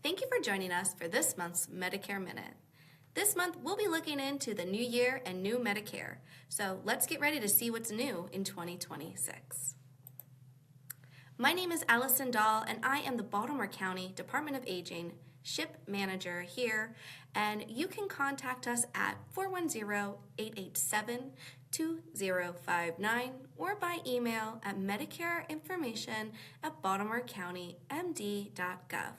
Thank you for joining us for this month's Medicare Minute. This month, we'll be looking into the new year and new Medicare. So let's get ready to see what's new in 2026. My name is Allison Dahl, and I am the Baltimore County Department of Aging SHIP Manager here, and you can contact us at 410-887-2059 or by email at medicareinformation@baltimorecounty.md.gov.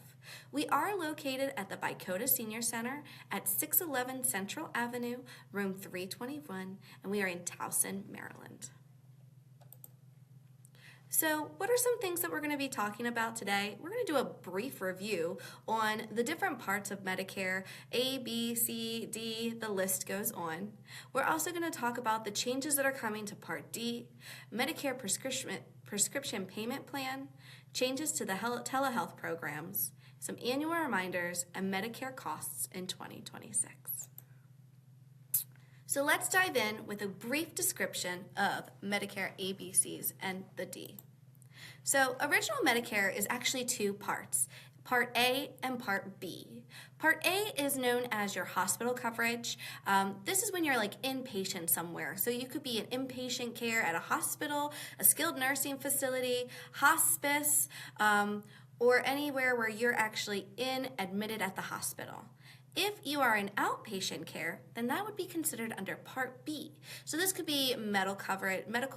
We are located at the Bicota Senior Center at 611 Central Avenue, room 321, and we are in Towson, Maryland. So what are some things that we're going to be talking about today? We're going to do a brief review on the different parts of Medicare, A, B, C, D, the list goes on. We're also going to talk about the changes that are coming to Part D, Medicare prescription payment plan, changes to the telehealth programs, some annual reminders, and Medicare costs in 2026. So let's dive in with a brief description of Medicare ABCs and the D. So original Medicare is actually two parts, Part A and Part B. Part A is known as your hospital coverage. This is when you're like inpatient somewhere. So you could be in inpatient care at a hospital, a skilled nursing facility, hospice, or anywhere where you're actually admitted at the hospital. If you are in outpatient care, then that would be considered under Part B. So this could be medical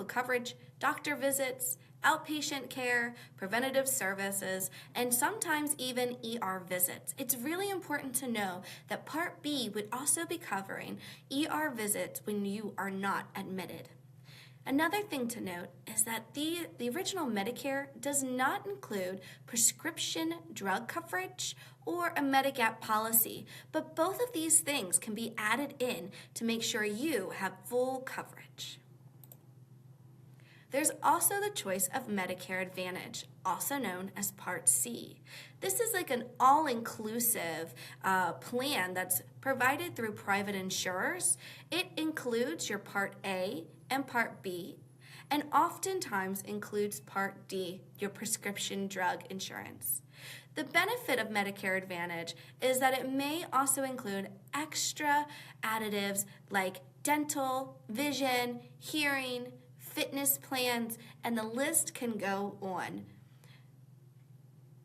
coverage, doctor visits, outpatient care, preventative services, and sometimes even ER visits. It's really important to know that Part B would also be covering ER visits when you are not admitted. Another thing to note is that the original Medicare does not include prescription drug coverage or a Medigap policy, but both of these things can be added in to make sure you have full coverage. There's also the choice of Medicare Advantage, also known as Part C. This is like an all-inclusive plan that's provided through private insurers. It includes your Part A and Part B, and oftentimes includes Part D, your prescription drug insurance. The benefit of Medicare Advantage is that it may also include extra additives like dental, vision, hearing, fitness plans, and the list can go on.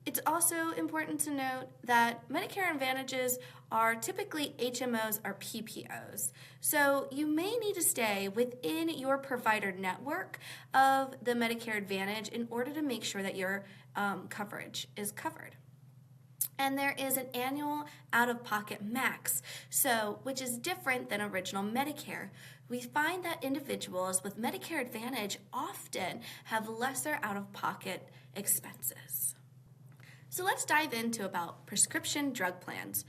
It's also important to note that Medicare Advantages are typically HMOs or PPOs. So you may need to stay within your provider network of the Medicare Advantage in order to make sure that your coverage is covered. And there is an annual out-of-pocket max, which is different than original Medicare. We find that individuals with Medicare Advantage often have lesser out-of-pocket expenses. So let's dive into about prescription drug plans,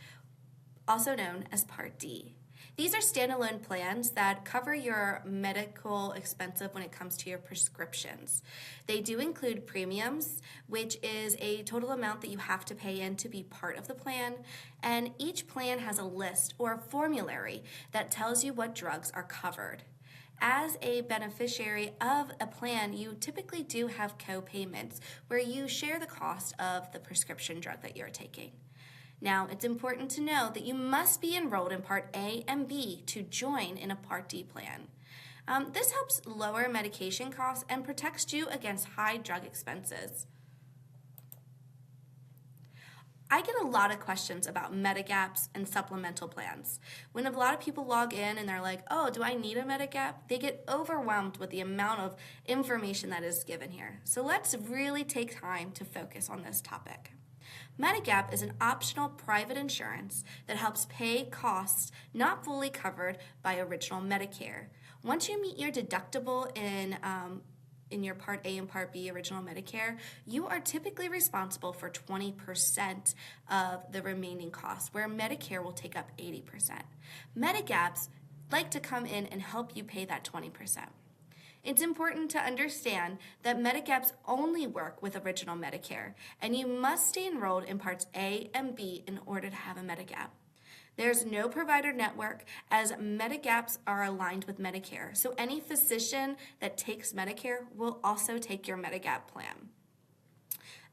also known as Part D. These are standalone plans that cover your medical expenses when it comes to your prescriptions. They do include premiums, which is a total amount that you have to pay in to be part of the plan, and each plan has a list or a formulary that tells you what drugs are covered. As a beneficiary of a plan, you typically do have co-payments where you share the cost of the prescription drug that you're taking. Now, it's important to know that you must be enrolled in Part A and B to join in a Part D plan. This helps lower medication costs and protects you against high drug expenses. I get a lot of questions about Medigaps and supplemental plans. When a lot of people log in and they're like, oh, do I need a Medigap? They get overwhelmed with the amount of information that is given here. So let's really take time to focus on this topic. Medigap is an optional private insurance that helps pay costs not fully covered by original Medicare. Once you meet your deductible in your Part A and Part B original Medicare, you are typically responsible for 20% of the remaining costs, where Medicare will take up 80%. Medigaps like to come in and help you pay that 20%. It's important to understand that Medigaps only work with original Medicare, and you must stay enrolled in Parts A and B in order to have a Medigap. There's no provider network, as Medigaps are aligned with Medicare, so any physician that takes Medicare will also take your Medigap plan.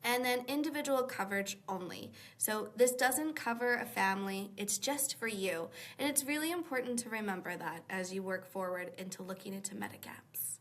And then individual coverage only. So this doesn't cover a family, it's just for you. And it's really important to remember that as you work forward into looking into Medicaps.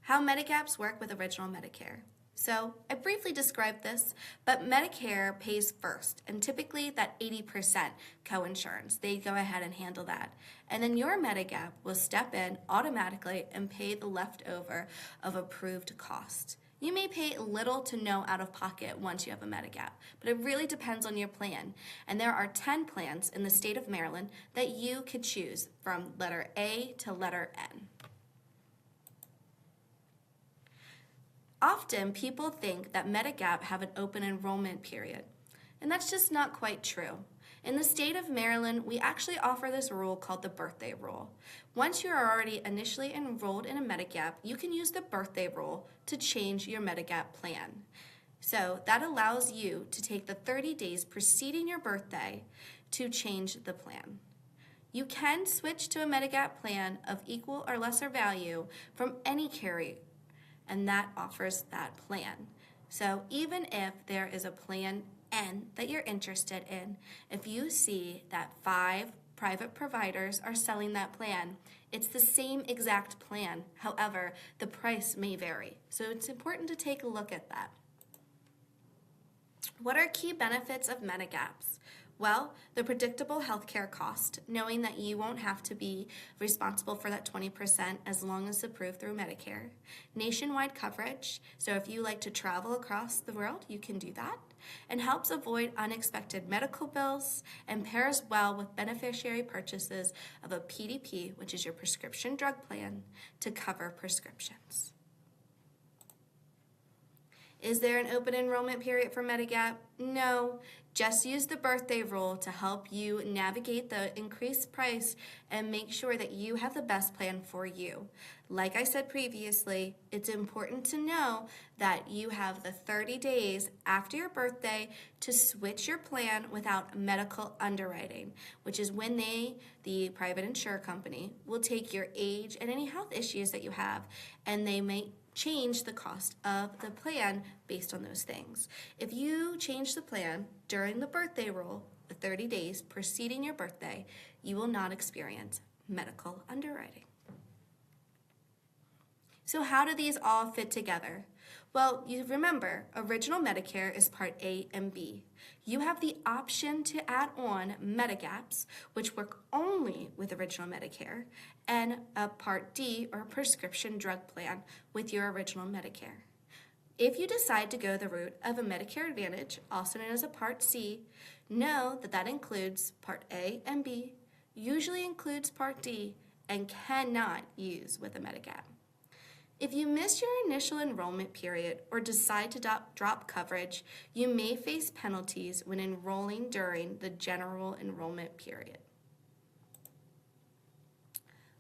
How Medicaps work with Original Medicare. So I briefly described this, but Medicare pays first, and typically that 80% coinsurance. They go ahead and handle that. And then your Medigap will step in automatically and pay the leftover of approved cost. You may pay little to no out of pocket once you have a Medigap, but it really depends on your plan. And there are 10 plans in the state of Maryland that you could choose from letter A to letter N. Often people think that Medigap have an open enrollment period, and that's just not quite true. In the state of Maryland, we actually offer this rule called the birthday rule. Once you're already initially enrolled in a Medigap, you can use the birthday rule to change your Medigap plan. So that allows you to take the 30 days preceding your birthday to change the plan. You can switch to a Medigap plan of equal or lesser value from any carrier, and that offers that plan. So even if there is a plan N that you're interested in, if you see that 5 private providers are selling that plan, it's the same exact plan. However, the price may vary. So it's important to take a look at that. What are key benefits of Medigaps? Well, the predictable healthcare cost, knowing that you won't have to be responsible for that 20% as long as approved through Medicare. Nationwide coverage, so if you like to travel across the world, you can do that. And helps avoid unexpected medical bills and pairs well with beneficiary purchases of a PDP, which is your prescription drug plan, to cover prescriptions. Is there an open enrollment period for Medigap? No. Just use the birthday rule to help you navigate the increased price and make sure that you have the best plan for you. Like I said previously, it's important to know that you have the 30 days after your birthday to switch your plan without medical underwriting, which is when the private insurer company, will take your age and any health issues that you have, and they may change the cost of the plan based on those things. If you change the plan during the birthday rule, the 30 days preceding your birthday, you will not experience medical underwriting. So how do these all fit together? Well, you remember, Original Medicare is Part A and B. You have the option to add on Medigaps, which work only with Original Medicare, and a Part D, or prescription drug plan, with your Original Medicare. If you decide to go the route of a Medicare Advantage, also known as a Part C, know that that includes Part A and B, usually includes Part D, and cannot use with a Medigap. If you miss your initial enrollment period or decide to drop coverage, you may face penalties when enrolling during the general enrollment period.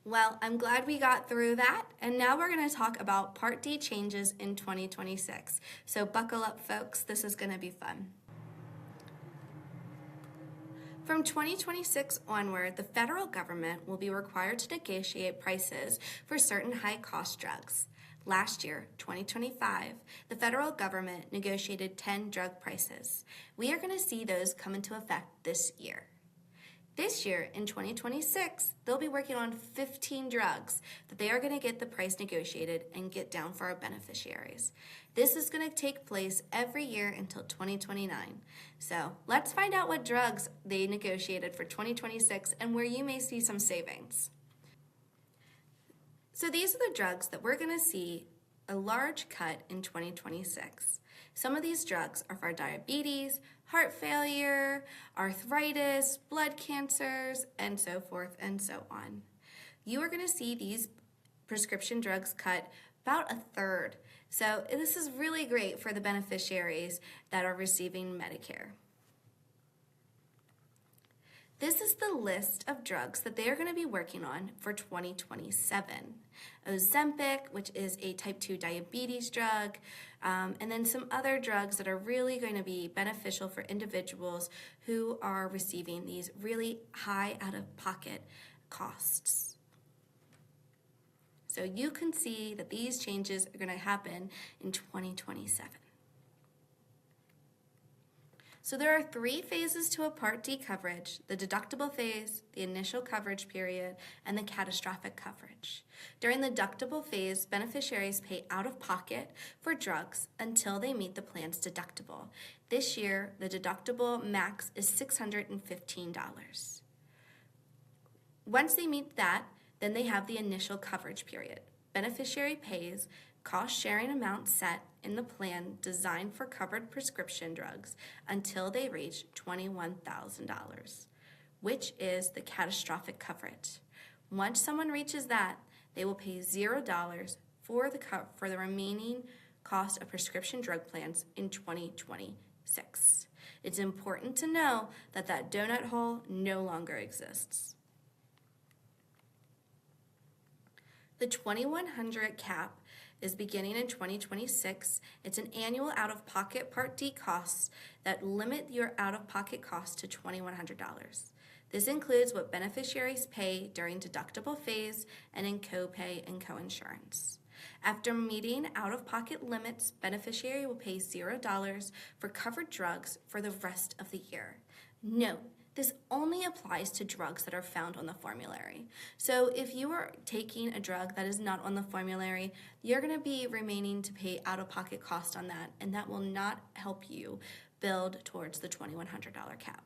Well, I'm glad we got through that, and now we're going to talk about Part D changes in 2026. So buckle up, folks. This is going to be fun. From 2026 onward, the federal government will be required to negotiate prices for certain high-cost drugs. Last year, 2025, the federal government negotiated 10 drug prices. We are going to see those come into effect this year. This year, in 2026, they'll be working on 15 drugs that they are going to get the price negotiated and get down for our beneficiaries. This is going to take place every year until 2029. So let's find out what drugs they negotiated for 2026 and where you may see some savings. So these are the drugs that we're going to see a large cut in 2026. Some of these drugs are for diabetes, heart failure, arthritis, blood cancers, and so forth and so on. You are going to see these prescription drugs cut about a third. So this is really great for the beneficiaries that are receiving Medicare. This is the list of drugs that they are going to be working on for 2027. Ozempic, which is a type 2 diabetes drug, and then some other drugs that are really going to be beneficial for individuals who are receiving these really high out-of-pocket costs. So you can see that these changes are going to happen in 2027. So there are 3 phases to a Part D coverage: the deductible phase, the initial coverage period, and the catastrophic coverage. During the deductible phase, beneficiaries pay out of pocket for drugs until they meet the plan's deductible. This year, the deductible max is $615. Once they meet that, then they have the initial coverage period. Beneficiary pays cost-sharing amount set in the plan designed for covered prescription drugs until they reach $21,000, which is the catastrophic coverage. Once someone reaches that, they will pay $0 for the remaining cost of prescription drug plans in 2026. It's important to know that that donut hole no longer exists. The 2100 cap is beginning in 2026. It's an annual out-of-pocket Part D costs that limit your out-of-pocket costs to $2,100. This includes what beneficiaries pay during deductible phase and in copay and coinsurance. After meeting out-of-pocket limits, beneficiary will pay $0 for covered drugs for the rest of the year. Note, this only applies to drugs that are found on the formulary. So if you are taking a drug that is not on the formulary, you're going to be remaining to pay out-of-pocket cost on that, and that will not help you build towards the $2,100 cap.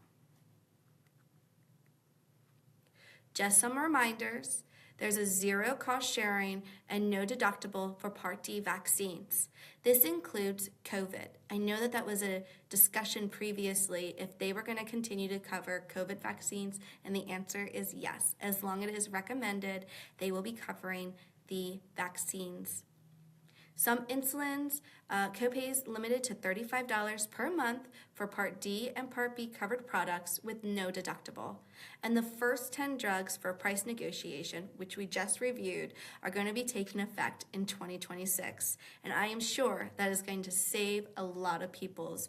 Just some reminders. There's a zero cost sharing and no deductible for Part D vaccines. This includes COVID. I know that was a discussion previously if they were going to continue to cover COVID vaccines, and the answer is yes. As long as it is recommended, they will be covering the vaccines. Some insulins, copays limited to $35 per month for Part D and Part B covered products with no deductible. And the first 10 drugs for price negotiation, which we just reviewed, are going to be taking effect in 2026. And I am sure that is going to save a lot of people's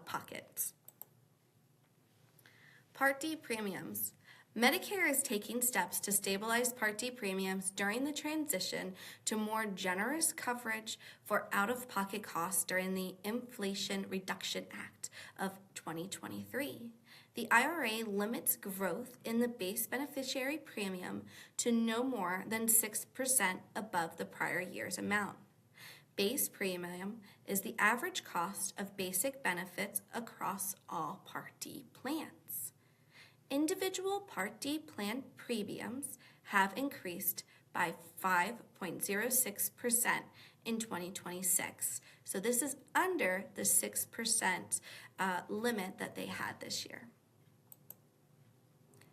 pockets. Part D premiums. Medicare is taking steps to stabilize Part D premiums during the transition to more generous coverage for out-of-pocket costs during the Inflation Reduction Act of 2023. The IRA limits growth in the base beneficiary premium to no more than 6% above the prior year's amount. Base premium is the average cost of basic benefits across all Part D plans. Individual Part D plan premiums have increased by 5.06% in 2026. So this is under the 6% limit that they had this year.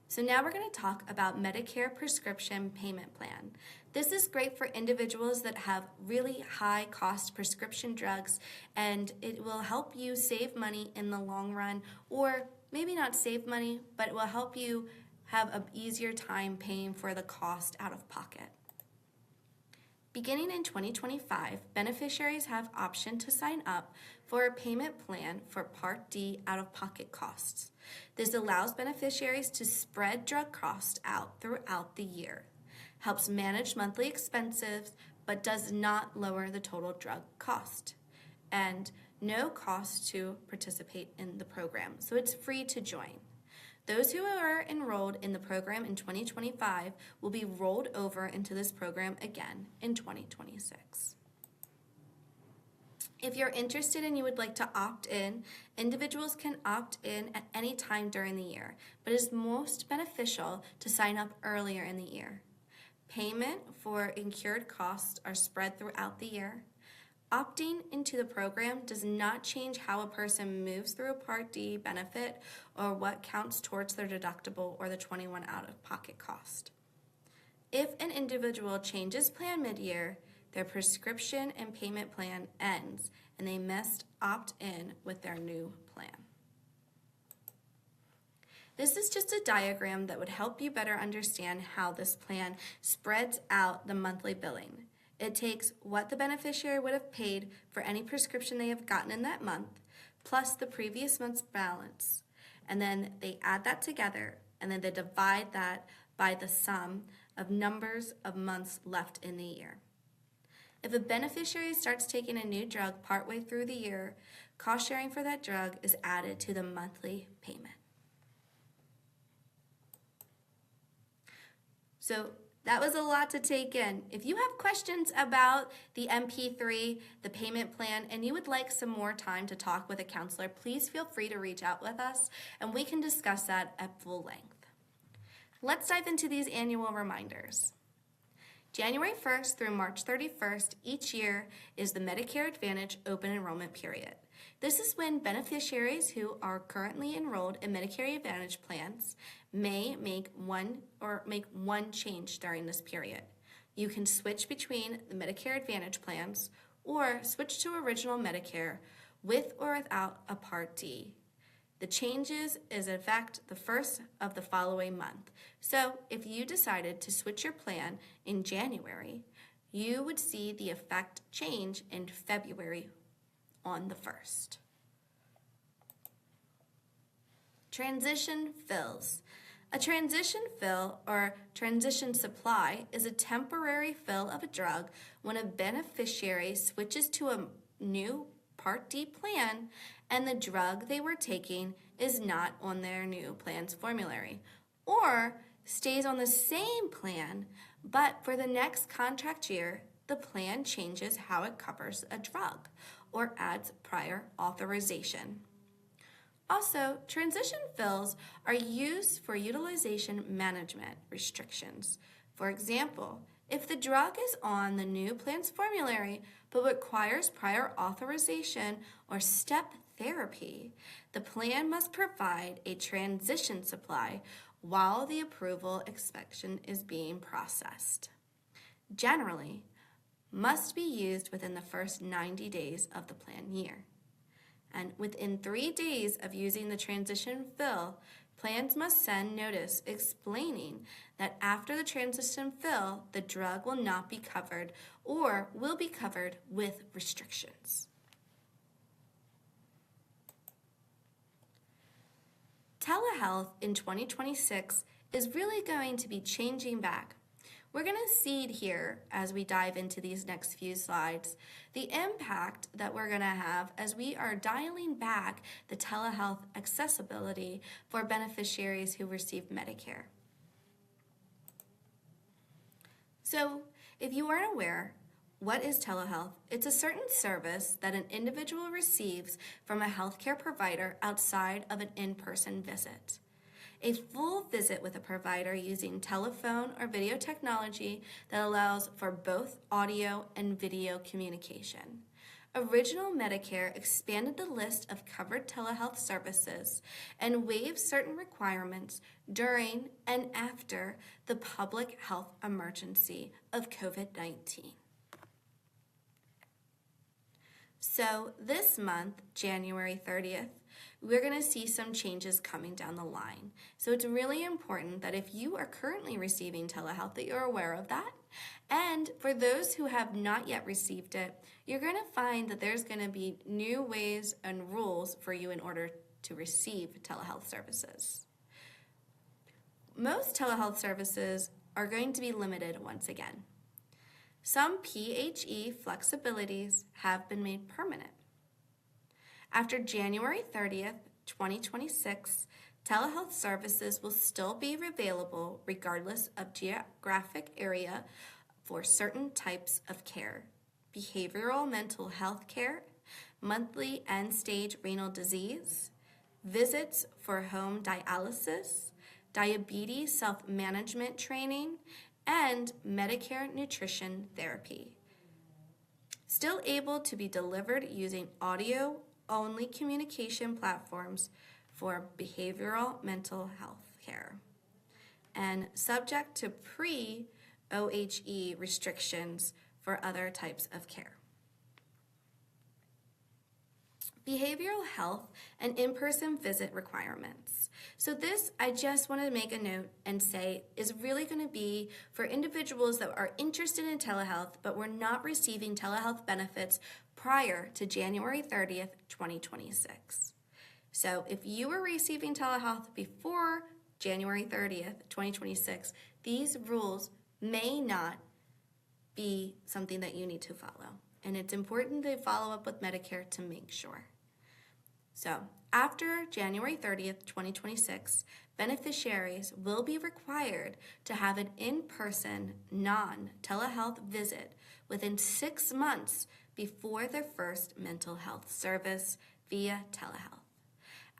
So now we're going to talk about Medicare prescription payment plan. This is great for individuals that have really high cost prescription drugs, and it will help you save money in the long run, or maybe not save money, but it will help you have an easier time paying for the cost out of pocket. Beginning in 2025, beneficiaries have option to sign up for a payment plan for Part D out-of-pocket costs. This allows beneficiaries to spread drug costs out throughout the year, helps manage monthly expenses, but does not lower the total drug cost, and no cost to participate in the program, so it's free to join. Those who are enrolled in the program in 2025 will be rolled over into this program again in 2026. If you're interested and you would like to opt in, individuals can opt in at any time during the year, but it is most beneficial to sign up earlier in the year. Payment for incurred costs are spread throughout the year. Opting into the program does not change how a person moves through a Part D benefit or what counts towards their deductible or the $21 out-of-pocket cost. If an individual changes plan mid-year, their prescription and payment plan ends, and they must opt in with their new plan. This is just a diagram that would help you better understand how this plan spreads out the monthly billing. It takes what the beneficiary would have paid for any prescription they have gotten in that month, plus the previous month's balance, and then they add that together, and then they divide that by the sum of numbers of months left in the year. If a beneficiary starts taking a new drug partway through the year, cost sharing for that drug is added to the monthly payment. So that was a lot to take in. If you have questions about the MP3, the payment plan, and you would like some more time to talk with a counselor, please feel free to reach out with us and we can discuss that at full length. Let's dive into these annual reminders. January 1st through March 31st each year is the Medicare Advantage open enrollment period. This is when beneficiaries who are currently enrolled in Medicare Advantage plans may make one change during this period. You can switch between the Medicare Advantage plans or switch to original Medicare with or without a Part D. The changes is in effect the first of the following month. So if you decided to switch your plan in January, you would see the effect change in February on the 1st. Transition fills. A transition fill or transition supply is a temporary fill of a drug when a beneficiary switches to a new Part D plan and the drug they were taking is not on their new plan's formulary, or stays on the same plan, but for the next contract year, the plan changes how it covers a drug or adds prior authorization. Also, transition fills are used for utilization management restrictions. For example, if the drug is on the new plan's formulary but requires prior authorization or step therapy, the plan must provide a transition supply while the approval inspection is being processed. Generally, must be used within the first 90 days of the plan year. And within 3 days of using the transition fill, plans must send notice explaining that after the transition fill, the drug will not be covered or will be covered with restrictions. Telehealth in 2026 is really going to be changing back. We're going to see here as we dive into these next few slides the impact that we're going to have as we are dialing back the telehealth accessibility for beneficiaries who receive Medicare. So, if you aren't aware, what is telehealth? It's a certain service that an individual receives from a healthcare provider outside of an in-person visit. A full visit with a provider using telephone or video technology that allows for both audio and video communication. Original Medicare expanded the list of covered telehealth services and waived certain requirements during and after the public health emergency of COVID-19. So this month, January 30th, we're going to see some changes coming down the line. So it's really important that if you are currently receiving telehealth that you're aware of that. And for those who have not yet received it, you're going to find that there's going to be new ways and rules for you in order to receive telehealth services. Most telehealth services are going to be limited once again. Some PHE flexibilities have been made permanent. After January 30th, 2026, telehealth services will still be available regardless of geographic area for certain types of care: behavioral mental health care, monthly end-stage renal disease, visits for home dialysis, diabetes self-management training, and Medicare nutrition therapy. Still able to be delivered using audio-only communication platforms for behavioral mental health care, and subject to pre-OHE restrictions for other types of care. Behavioral health and in-person visit requirements. So this, I just want to make a note and say, is really going to be for individuals that are interested in telehealth but were not receiving telehealth benefits prior to January 30th, 2026. So if you were receiving telehealth before January 30th, 2026, these rules may not be something that you need to follow. And it's important to follow up with Medicare to make sure. So, after January 30th, 2026, beneficiaries will be required to have an in-person, non-telehealth visit within 6 months before their first mental health service via telehealth.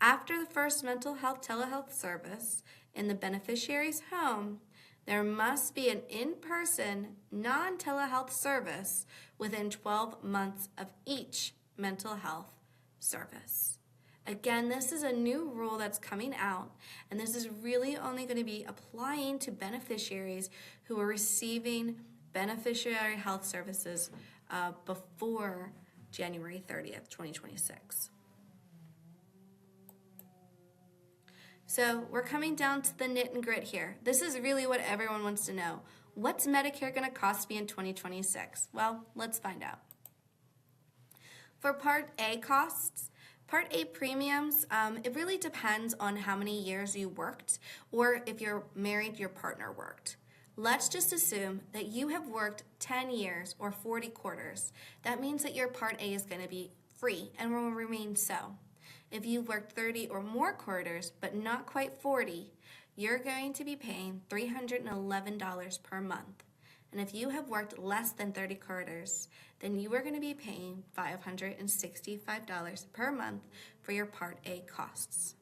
After the first mental health telehealth service in the beneficiary's home, there must be an in-person, non-telehealth service within 12 months of each mental health service. Again, this is a new rule that's coming out, and this is really only going to be applying to beneficiaries who are receiving beneficiary health services before January 30th, 2026. So we're coming down to the nit and grit here. This is really what everyone wants to know. What's Medicare going to cost me in 2026? Well, let's find out. For Part A costs, Part A premiums, it really depends on how many years you worked, or if you're married, your partner worked. Let's just assume that you have worked 10 years or 40 quarters. That means that your Part A is going to be free and will remain so. If you worked 30 or more quarters, but not quite 40, you're going to be paying $311 per month. And if you have worked less than 30 quarters, then you are going to be paying $565 per month for your Part A costs.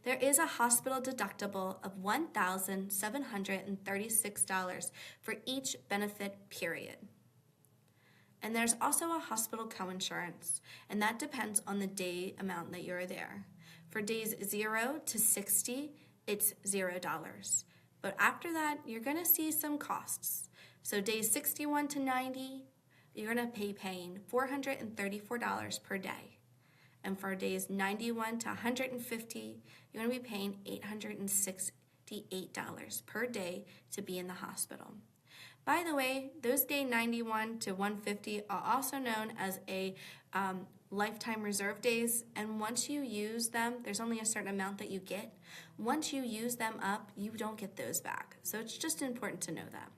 There is a hospital deductible of $1,736 for each benefit period. And there's also a hospital coinsurance, and that depends on the day amount that you're there. For days 0 to 60, it's $0. But after that, you're going to see some costs. So days 61 to 90, you're going to be paying $434 per day. And for days 91 to 150, you're going to be paying $868 per day to be in the hospital. By the way, those day 91 to 150 are also known as a lifetime reserve days, and once you use them, there's only a certain amount that you get. Once you use them up, you don't get those back. So it's just important to know that.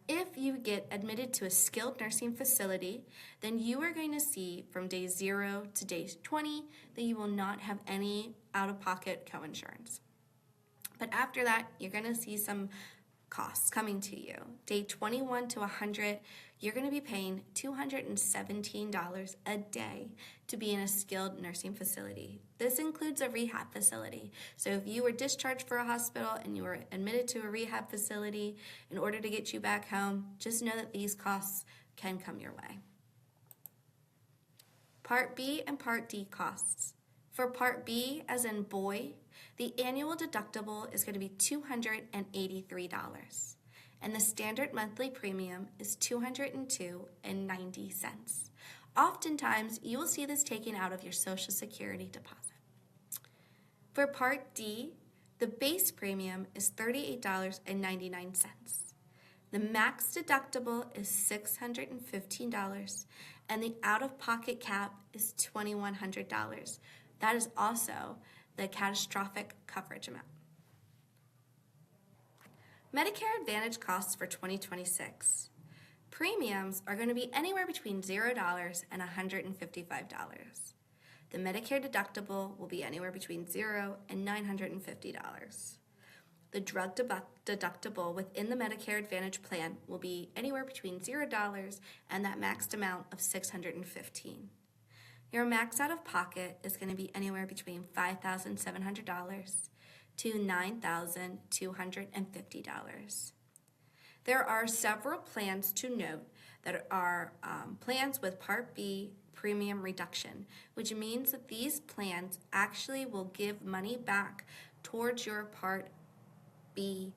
If you get admitted to a skilled nursing facility, then you are going to see from day 0 to day 20 that you will not have any out-of-pocket coinsurance. But after that, you're going to see some costs coming to you. Day 21 to 100, you're going to be paying $217 a day to be in a skilled nursing facility. This includes a rehab facility. So if you were discharged for a hospital and you were admitted to a rehab facility in order to get you back home, just know that these costs can come your way. Part B and Part D costs. For Part B, as in boy, the annual deductible is going to be $283, and the standard monthly premium is $202.90. Oftentimes, you will see this taken out of your Social Security deposit. For Part D, the base premium is $38.99. The max deductible is $615, and the out-of-pocket cap is $2,100. That is also the catastrophic coverage amount. Medicare Advantage costs for 2026. Premiums are going to be anywhere between $0 and $155. The Medicare deductible will be anywhere between $0 and $950. The drug deductible within the Medicare Advantage plan will be anywhere between $0 and that maxed amount of $615. Your max out-of-pocket is going to be anywhere between $5,700 to $9,250. There are several plans to note that are plans with Part B premium reduction, which means that these plans actually will give money back towards your Part B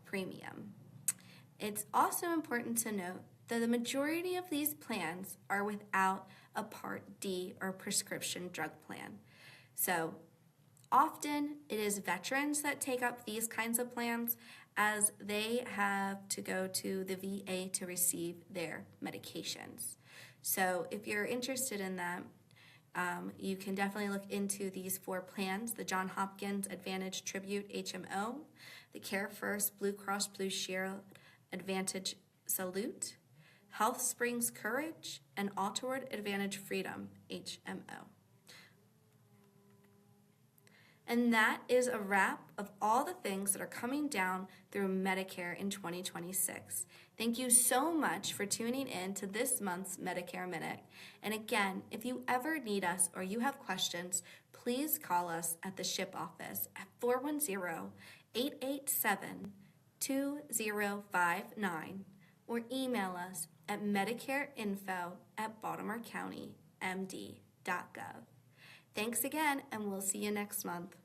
premium. It's also important to note that the majority of these plans are without a Part D or prescription drug plan. So often it is veterans that take up these kinds of plans, as they have to go to the VA to receive their medications. So if you're interested in that, you can definitely look into these 4 plans: the Johns Hopkins Advantage Tribute HMO, the Care First Blue Cross Blue Shield Advantage Salute, Health Springs Courage, and Altered Advantage Freedom HMO. And that is a wrap of all the things that are coming down through Medicare in 2026. Thank you so much for tuning in to this month's Medicare Minute. And again, if you ever need us or you have questions, please call us at the SHIP office at 410-887-2059 or email us at medicareinfo@baltimorecounty.md.gov. Thanks again, and we'll see you next month.